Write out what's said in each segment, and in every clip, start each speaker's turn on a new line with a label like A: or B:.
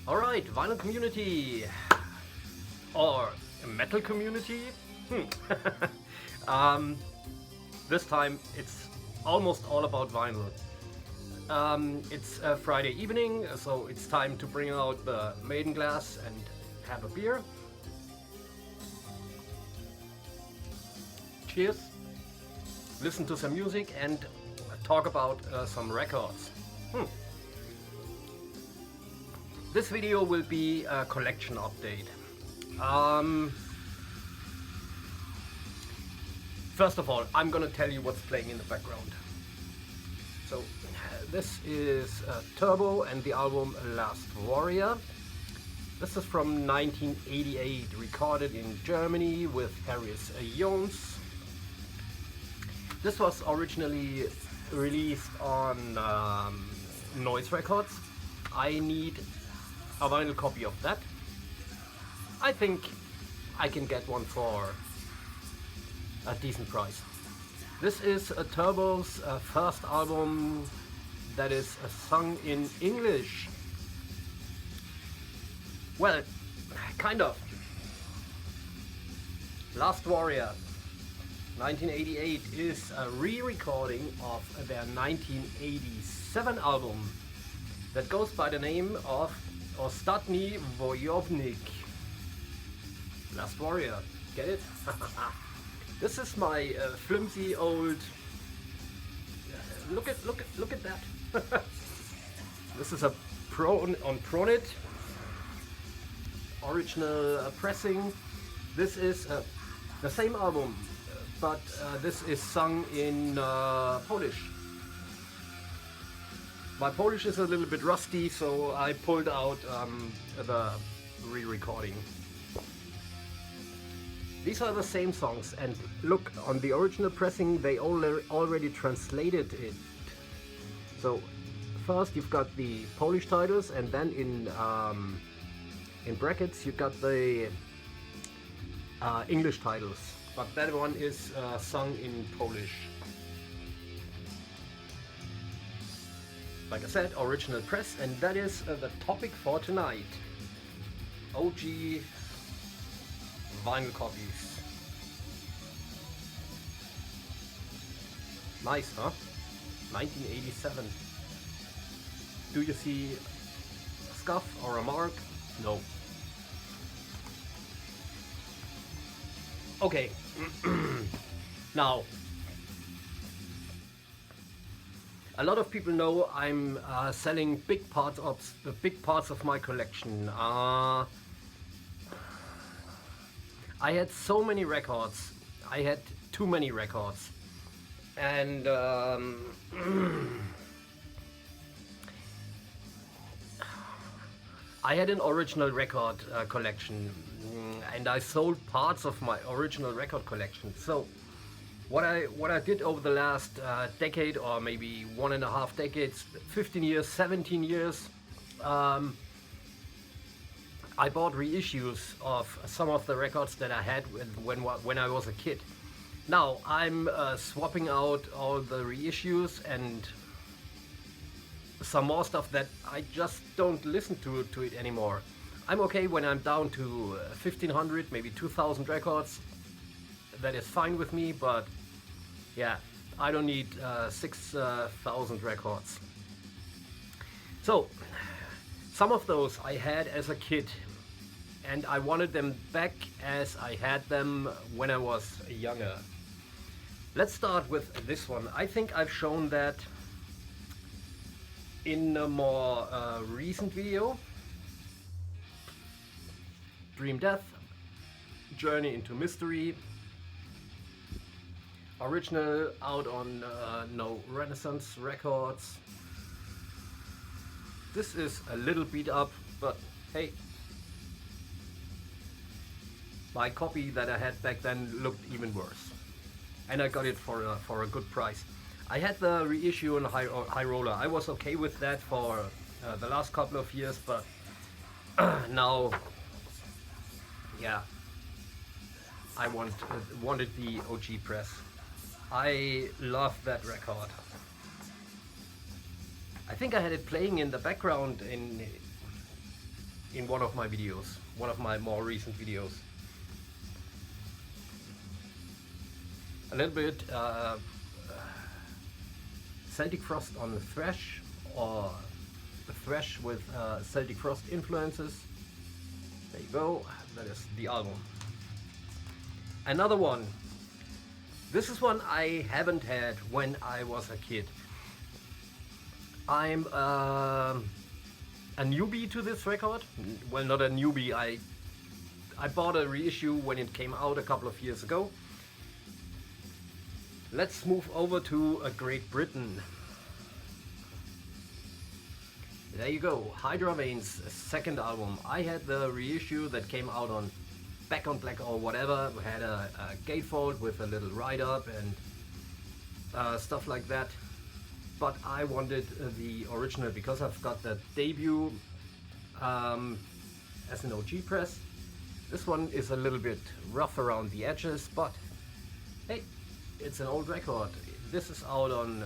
A: Alright, vinyl community or metal community. This time it's almost all about vinyl. It's a Friday evening, so it's time to bring out the maiden glass and have a beer. Cheers, listen to some music and talk about some records. This video will be a collection update. First of all, I'm gonna tell you what's playing in the background. So this is Turbo and the album Last Warrior. This is from 1988, recorded in Germany with Harris Jones. This was originally released on Noise Records. I need a vinyl copy of that. I think I can get one for a decent price. This is Turbo's first album that is sung in English. Well, kind of. Last Warrior 1988 is a re-recording of their 1987 album that goes by the name of Ostatni Wojownik. Last Warrior, get it? This is my flimsy old. Look at that. This is a on Pronit original pressing. This is the same album, but this is sung in Polish. My Polish is a little bit rusty, so I pulled out the re-recording. These are the same songs, and look, on the original pressing they already translated it. So first you've got the Polish titles, and then in brackets you got the English titles, but that one is sung in Polish. Like I said, original press, and that is the topic for tonight. OG vinyl copies. Nice, huh? 1987. Do you see a scuff or a mark? No. Okay. Now, a lot of people know I'm selling big parts of my collection. I had so many records. I had too many records, and I had an original record collection, and I sold parts of my original record collection. So what I did over the last decade, or maybe 1.5 decades, 15 years, 17 years, I bought reissues of some of the records that I had when I was a kid. Now I'm swapping out all the reissues and some more stuff that I just don't listen to it anymore. I'm okay when I'm down to 1,500, maybe 2,000 records. That is fine with me, but yeah, I don't need 6,000 records. So some of those I had as a kid, and I wanted them back as I had them when I was younger. Let's start with this one. I think I've shown that in a more recent video. Dream Death, Journey into Mystery. Original out on No Renaissance Records. This is a little beat up, but hey, my copy that I had back then looked even worse, and I got it for a good price. I had the reissue on High Roller. I was okay with that for the last couple of years, but now, yeah, I wanted the OG press. I love that record. I think I had it playing in the background in one of my videos, one of my more recent videos. A little bit Celtic Frost on the thrash, or the thrash with Celtic Frost influences. There you go, that is the album. Another one. This is one I haven't had when I was a kid. I'm a newbie to this record. Well, not a newbie. I bought a reissue when it came out a couple of years ago. Let's move over to Great Britain. There you go, Hydra Veins' second album. I had the reissue that came out on Back on Black or whatever. We had a gatefold with a little write-up and stuff like that. But I wanted the original because I've got the debut as an OG press. This one is a little bit rough around the edges, but hey, it's an old record. This is out on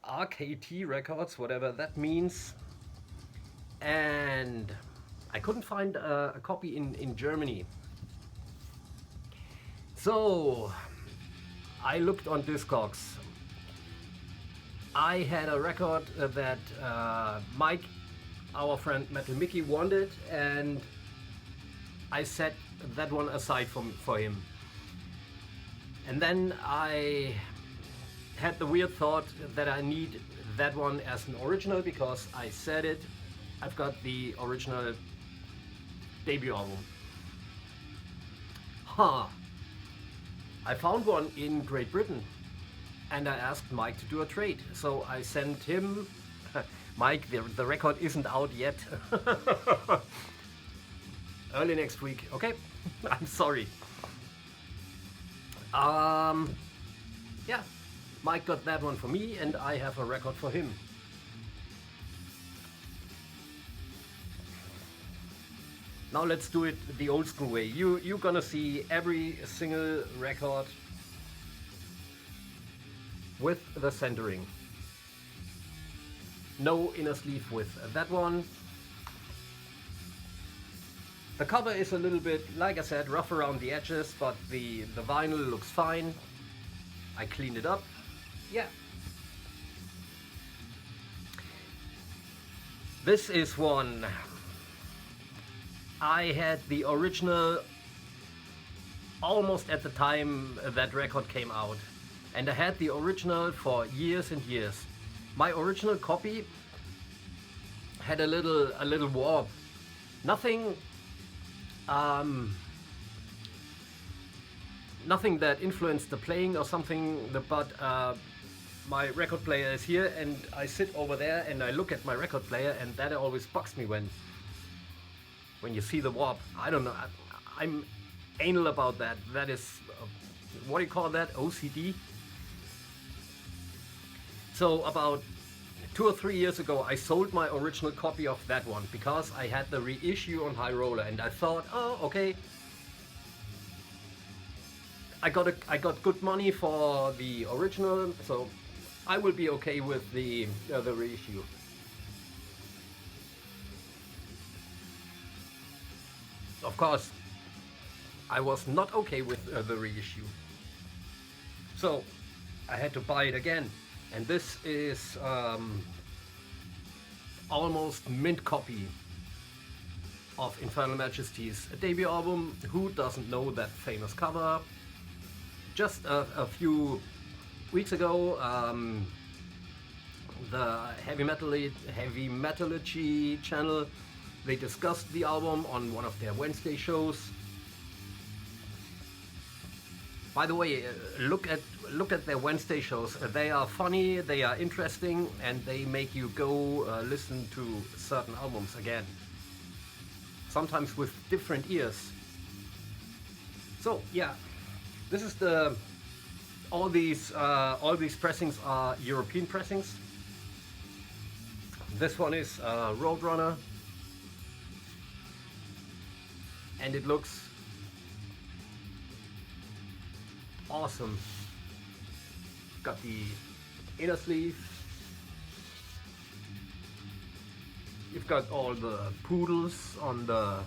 A: RKT Records, whatever that means. And I couldn't find a copy in Germany. So I looked on Discogs. I had a record that Mike, our friend Metal Mickey, wanted, and I set that one aside for him. And then I had the weird thought that I need that one as an original because I said it. I've got the original debut album. I found one in Great Britain and I asked Mike to do a trade. So I sent him, Mike, the record isn't out yet. Early next week, okay? I'm sorry. Yeah, Mike got that one for me and I have a record for him. Now let's do it the old school way. You're gonna see every single record with the centering. No inner sleeve with that one. The cover is a little bit, like I said, rough around the edges, but the vinyl looks fine. I cleaned it up. Yeah. This is one. I had the original almost at the time that record came out, and I had the original for years and years. My original copy had a little warp. Nothing nothing that influenced the playing or something, but my record player is here and I sit over there and I look at my record player, and that always bugs me when you see the warp. I don't know, I'm anal about that. That is, what do you call that? OCD? So about 2 or 3 years ago I sold my original copy of that one because I had the reissue on High Roller, and I thought, oh okay, I got good money for the original, so I will be okay with the reissue. Of course, I was not okay with the reissue, so I had to buy it again. And this is almost mint copy of Infernal Majesty's debut album. Who doesn't know that famous cover? Just a few weeks ago, the Heavy Metallurgy channel, they discussed the album on one of their Wednesday shows. By the way, look at their Wednesday shows. They are funny, they are interesting, and they make you go listen to certain albums again. Sometimes with different ears. So yeah, this is all these pressings are European pressings. This one is Roadrunner, and it looks awesome. Got the inner sleeve. You've got all the poodles on the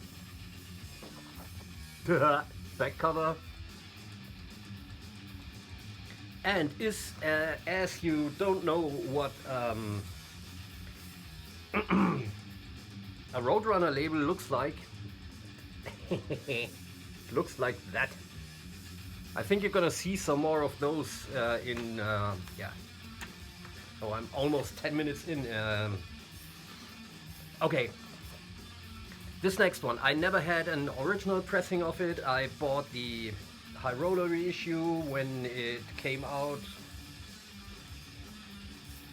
A: back cover. And as you don't know what a Roadrunner label looks like, looks like that. I think you're gonna see some more of those yeah. Oh, I'm almost 10 minutes in. Okay. This next one, I never had an original pressing of it. I bought the High Roller reissue when it came out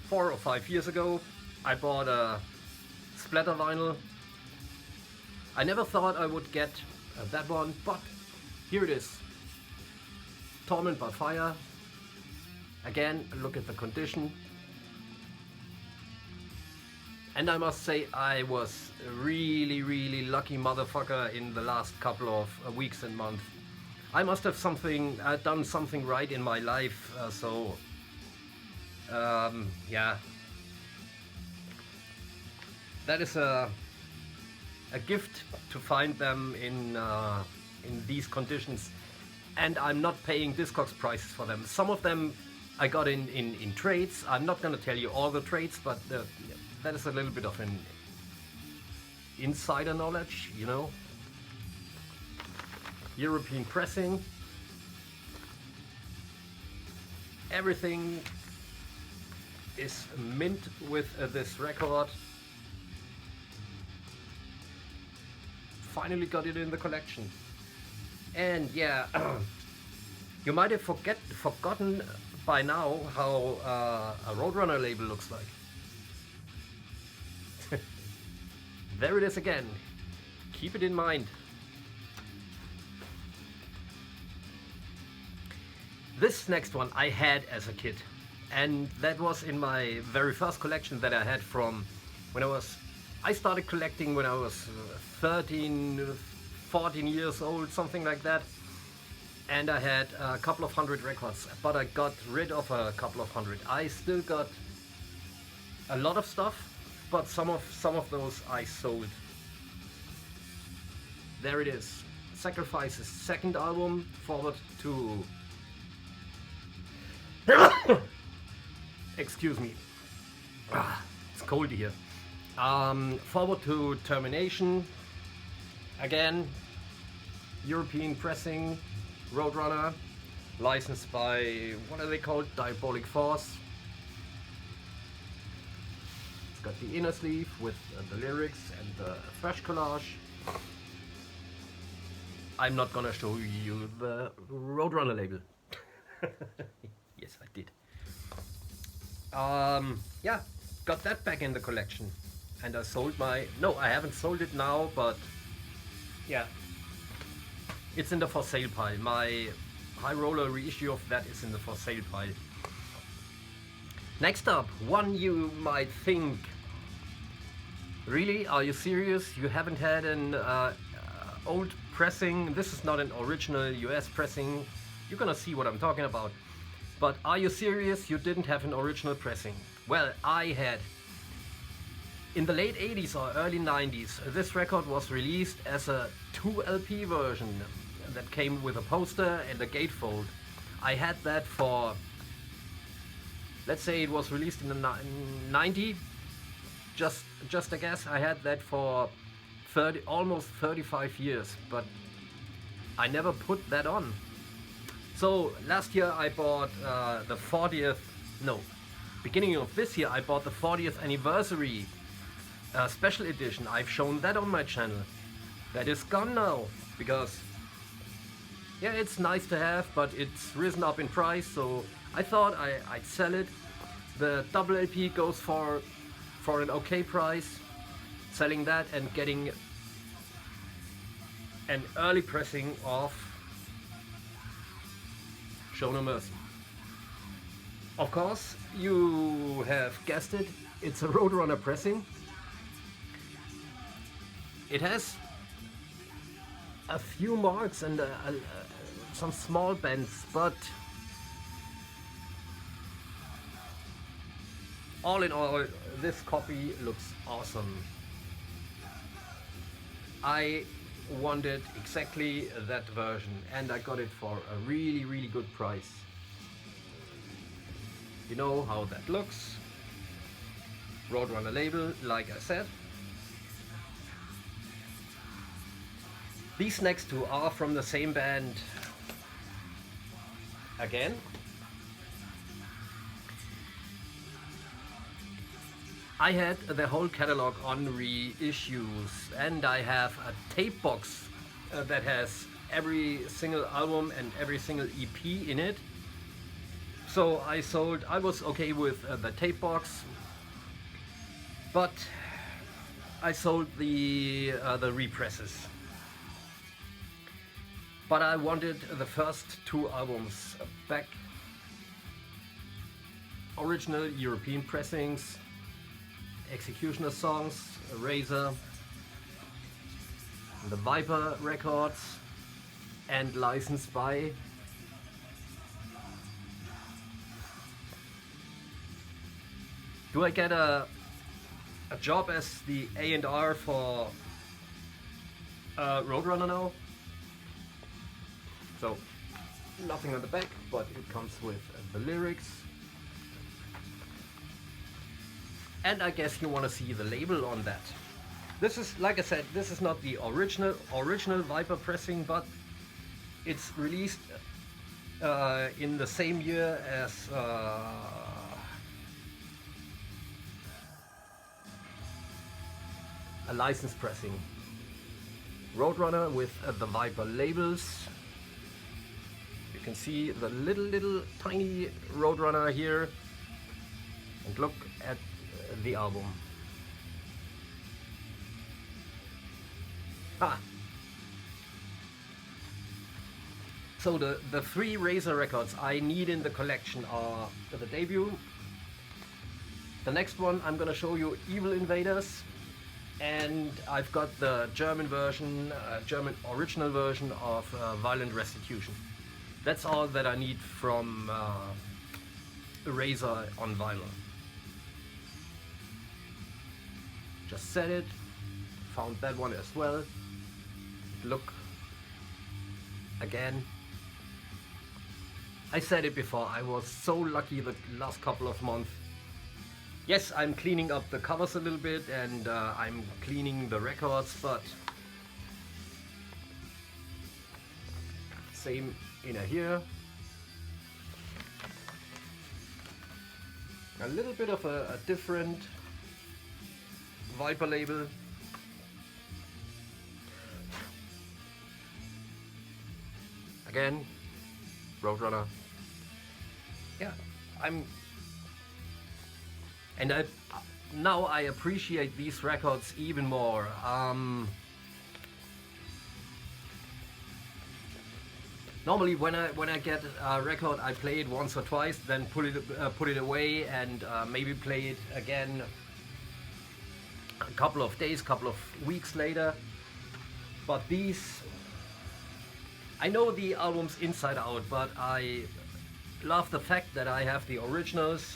A: 4 or 5 years ago. I bought a splatter vinyl. I never thought I would get that one, but here it is. Torment by Fire. Again, look at the condition. And I must say, I was a really lucky motherfucker in the last couple of weeks and months. I must have done something right in my life, yeah. That is a gift to find them in these conditions, and I'm not paying Discogs prices for them. Some of them I got in trades. I'm not gonna tell you all the trades, but that is a little bit of an insider knowledge, you know. European pressing. Everything is mint with this record. Finally got it in the collection. And yeah, you might have forgotten by now how a Roadrunner label looks like. There it is again. Keep it in mind. This next one I had as a kid, and that was in my very first collection that I had from when I started collecting when I was 13, 14 years old, something like that. And I had a couple of hundred records, but I got rid of a couple of hundred. I still got a lot of stuff, but some of those I sold. There it is. Sacrifice's second album, Forward to... Excuse me. It's cold here. Forward to Termination. Again, European pressing, Roadrunner, licensed by, what are they called? Diabolic Force. It's got the inner sleeve with the lyrics and the fresh collage. I'm not gonna show you the Roadrunner label. Yes, I did. Yeah, got that back in the collection. And I sold my... No, I haven't sold it now, but... Yeah. It's in the for sale pile. My High Roller reissue of that is in the for sale pile. Next up, one you might think... Really? Are you serious? You haven't had an old pressing? This is not an original US pressing. You're gonna see what I'm talking about. But are you serious? You didn't have an original pressing? Well, I had. In the late 80s or early 90s, this record was released as a 2 LP version that came with a poster and a gatefold. I had that for, let's say it was released in the 90, just a guess. I had that for almost 35 years, but I never put that on. So last year I bought the 40th, no, beginning of this year I bought the 40th anniversary special edition. I've shown that on my channel. That is gone now, because yeah, it's nice to have, but it's risen up in price, so I thought I'd sell it. The double LP goes for an okay price. Selling that and getting an early pressing of Show No Mercy. Of course, you have guessed it, it's a Roadrunner pressing. It has a few marks and some small bends, but all in all, this copy looks awesome. I wanted exactly that version, and I got it for a really, really good price. You know how that looks. Roadrunner label, like I said. These next two are from the same band again. I had the whole catalog on reissues, and I have a tape box that has every single album and every single EP in it. So I was okay with the tape box, but I sold the represses. But I wanted the first two albums back. Original European pressings, Executioner songs, Razor, the Viper records, and licensed by do I get a job as the A&R for Roadrunner now? So nothing on the back, but it comes with the lyrics. And I guess you want to see the label on that. This is, like I said, this is not the original Viper pressing, but it's released in the same year as a licensed pressing. Roadrunner with the Viper labels. You can see the little tiny Roadrunner here, and look at the album. So the three Razor records I need in the collection are the debut. The next one I'm gonna show you, Evil Invaders, and I've got the German version, German original version of Violent Restitution. That's all that I need from Razor on vinyl. Just set it, found that one as well. Look, again, I said it before, I was so lucky the last couple of months. Yes, I'm cleaning up the covers a little bit, and I'm cleaning the records, but same inner here. A little bit of a different Viper label. Again, Roadrunner. Yeah, now I appreciate these records even more. Normally, when I get a record, I play it once or twice, then put it away, and maybe play it again a couple of days, couple of weeks later. But these, I know the albums inside out, but I love the fact that I have the originals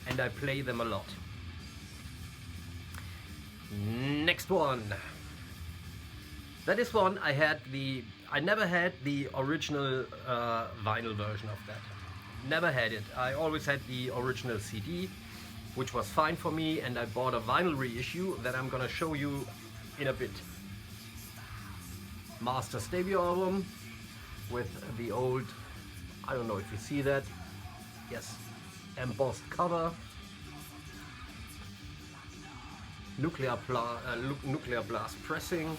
A: and I play them a lot. Next one. That is one I never had the original vinyl version of that. Never had it. I always had the original CD, which was fine for me, and I bought a vinyl reissue that I'm gonna show you in a bit. Master's debut album with the old, I don't know if you see that, yes, embossed cover. Nuclear blast pressing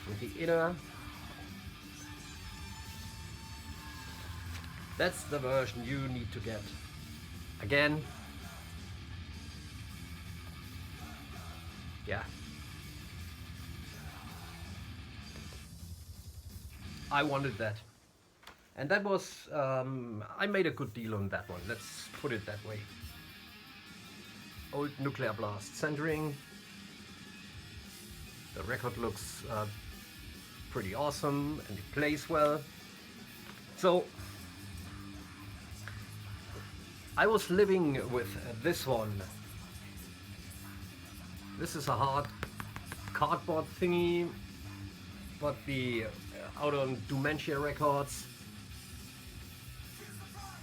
A: with the inner. That's the version you need to get. Again, yeah, I wanted that, and that was I made a good deal on that one, let's put it that way. Old Nuclear Blast centering. The record looks pretty awesome and it plays well. So I was living with this one. This is a hard cardboard thingy, but the out on Dementia Records.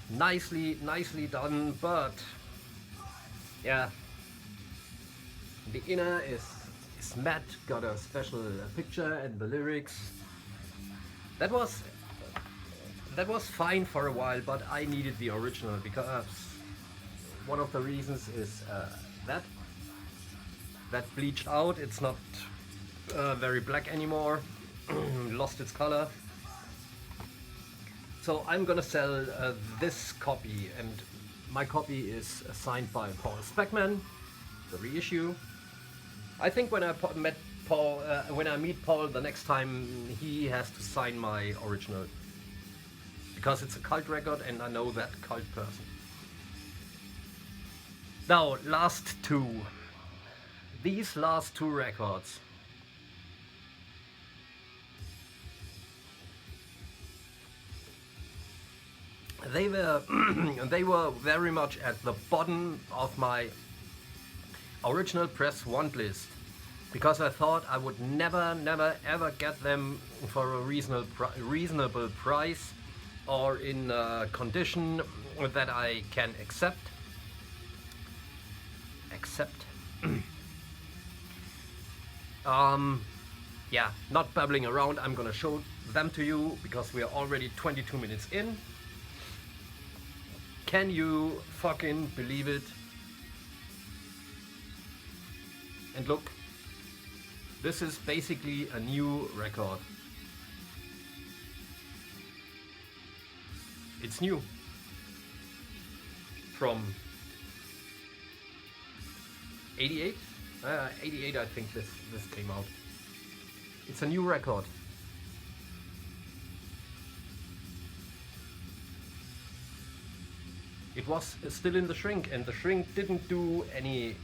A: Nicely done, but yeah, the inner is matte, got a special picture and the lyrics. That was fine for a while, but I needed the original because one of the reasons is that bleached out. It's not very black anymore, lost its color. So I'm gonna sell this copy, and my copy is signed by Paul Speckman, the reissue. I think when I meet Paul the next time, he has to sign my original, because it's a cult record and I know that cult person. Now, last two. These last two records. They were they were very much at the bottom of my original press want list, because I thought I would never ever get them for a reasonable price or in a condition that I can accept. Yeah, not babbling around, I'm gonna show them to you because we are already 22 minutes in. Can you fucking believe it? And look, this is basically a new record. It's new. From 88? 88 I think this came out. It's a new record. It was still in the shrink, and the shrink didn't do any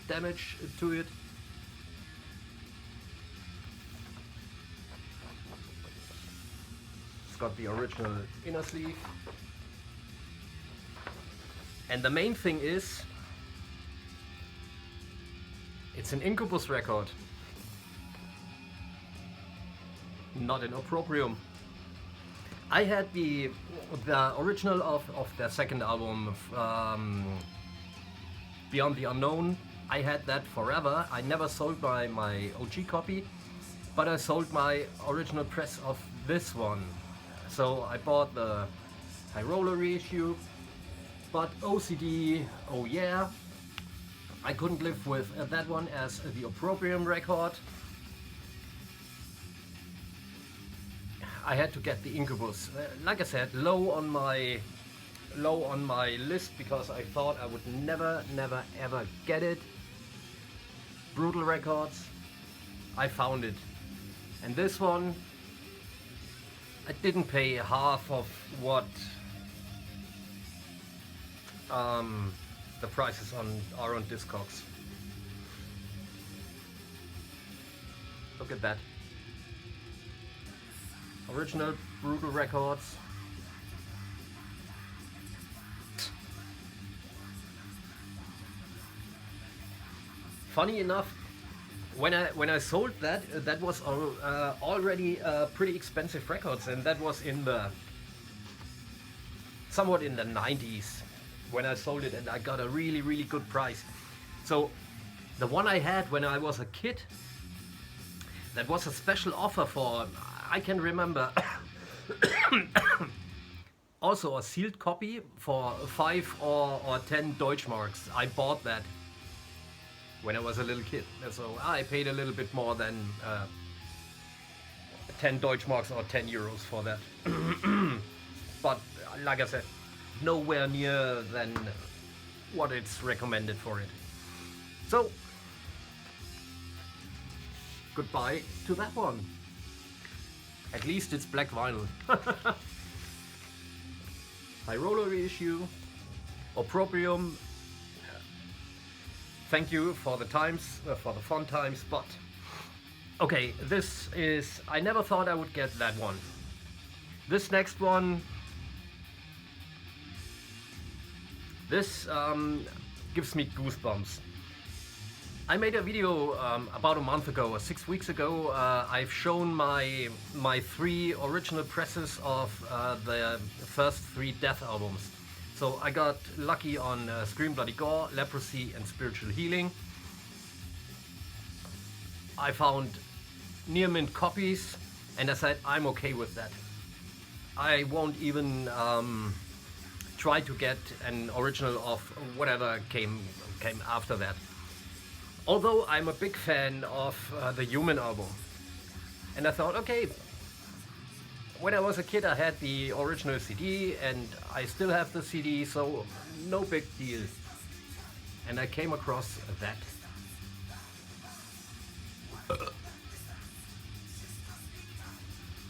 A: damage to it. It's got the original inner sleeve. And the main thing is, it's an Incubus record, not an Opprobrium. I had the original of their second album, Beyond the Unknown. I had that forever. I never sold my OG copy, but I sold my original press of this one. So I bought the High Roller reissue, but OCD, oh yeah, I couldn't live with that one as the Opprobrium record. I had to get the Incubus. Like I said, low on my list because I thought I would never ever get it. Brutal Records. I found it. And this one, I didn't pay half of what the prices are on Discogs. Look at that. Original Brutal Records. Funny enough, when I sold that was already pretty expensive records, and that was somewhat in the 90s when I sold it, and I got a really good price. So the one I had when I was a kid, that was a special offer for, I can remember, also a sealed copy for 5 or 10 Deutschmarks. I bought that when I was a little kid, so I paid a little bit more than 10 Deutschmarks or 10 euros for that. But like I said, nowhere near than what it's recommended for it. So goodbye to that one. At least it's black vinyl. High Roller reissue, Opprobrium. Thank you for the times, for the fun times, but okay, this is, I never thought I would get that one. This next one, this gives me goosebumps. I made a video about a month ago or 6 weeks ago. I've shown my 3 original presses of the first 3 Death albums. So I got lucky on Scream Bloody Gore, Leprosy and Spiritual Healing. I found near mint copies and I said I'm okay with that. I won't even try to get an original of whatever came after that. Although I'm a big fan of the Human album. And I thought, okay, when I was a kid I had the original CD and I still have the CD, so no big deal. And I came across that.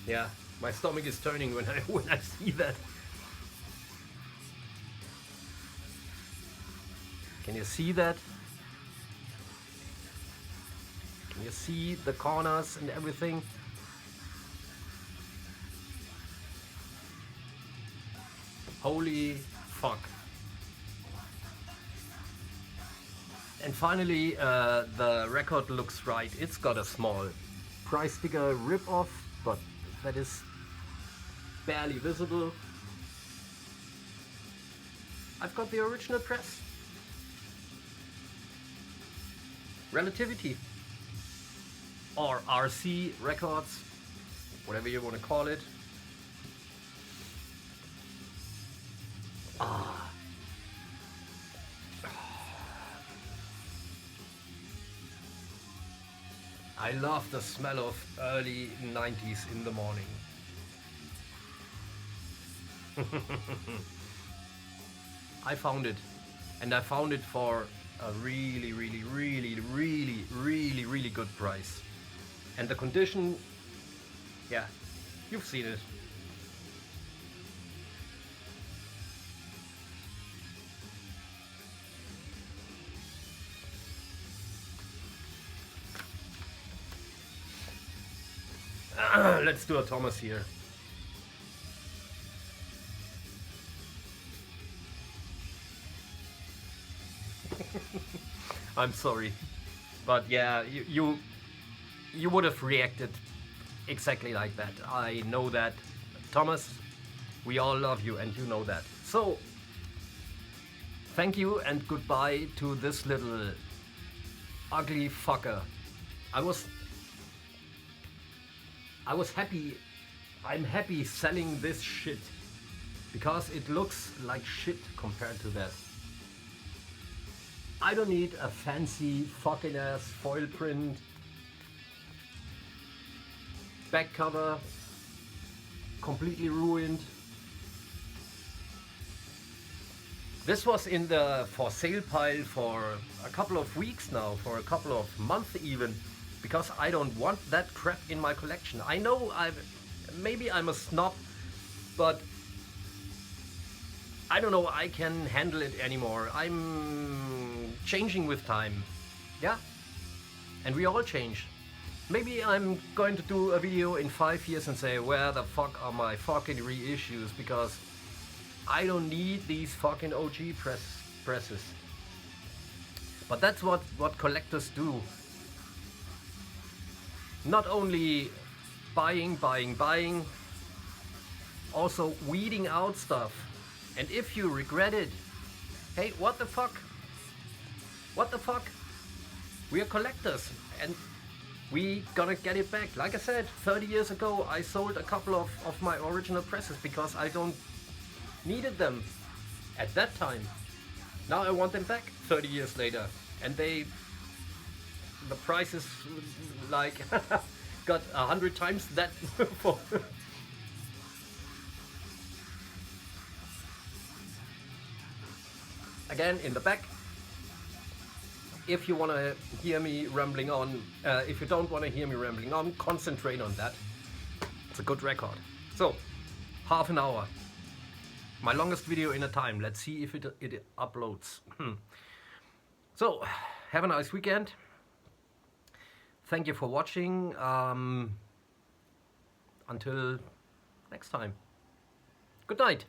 A: Yeah, my stomach is turning when I see that. Can you see that? Can you see the corners and everything? Holy fuck. And finally the record looks right. It's got a small price sticker rip-off, but that is barely visible. I've got the original press. Relativity. Or RC Records, whatever you want to call it. Ah. I love the smell of early 90s in the morning. I found it, and I found it for a really good price. And the condition, yeah, you've seen it. Let's do a Thomas here. I'm sorry, but yeah, you would have reacted exactly like that. I know that. Thomas, we all love you and you know that. So, thank you and goodbye to this little ugly fucker. I was happy. I'm happy selling this shit because it looks like shit compared to that. I don't need a fancy fucking ass foil print back cover, completely ruined. This was in the for sale pile for a couple of weeks now, for a couple of months even, because I don't want that crap in my collection. I know maybe I'm a snob, but I don't know, I can handle it anymore. I'm changing with time, yeah? And we all change. Maybe I'm going to do a video in 5 years and say, where the fuck are my fucking reissues? Because I don't need these fucking OG presses. But that's what collectors do. Not only buying, also weeding out stuff. And if you regret it, hey, what the fuck? What the fuck? We are collectors and we gonna get it back. Like I said, 30 years ago I sold a couple of my original presses because I don't needed them at that time. Now I want them back 30 years later, and the price is like got 100 times that for again in the back. If you want to hear me rambling on, if you don't want to hear me rambling on, concentrate on that. It's a good record. So, half an hour. My longest video in a time. Let's see if it uploads. So, have a nice weekend. Thank you for watching. Until next time. Good night.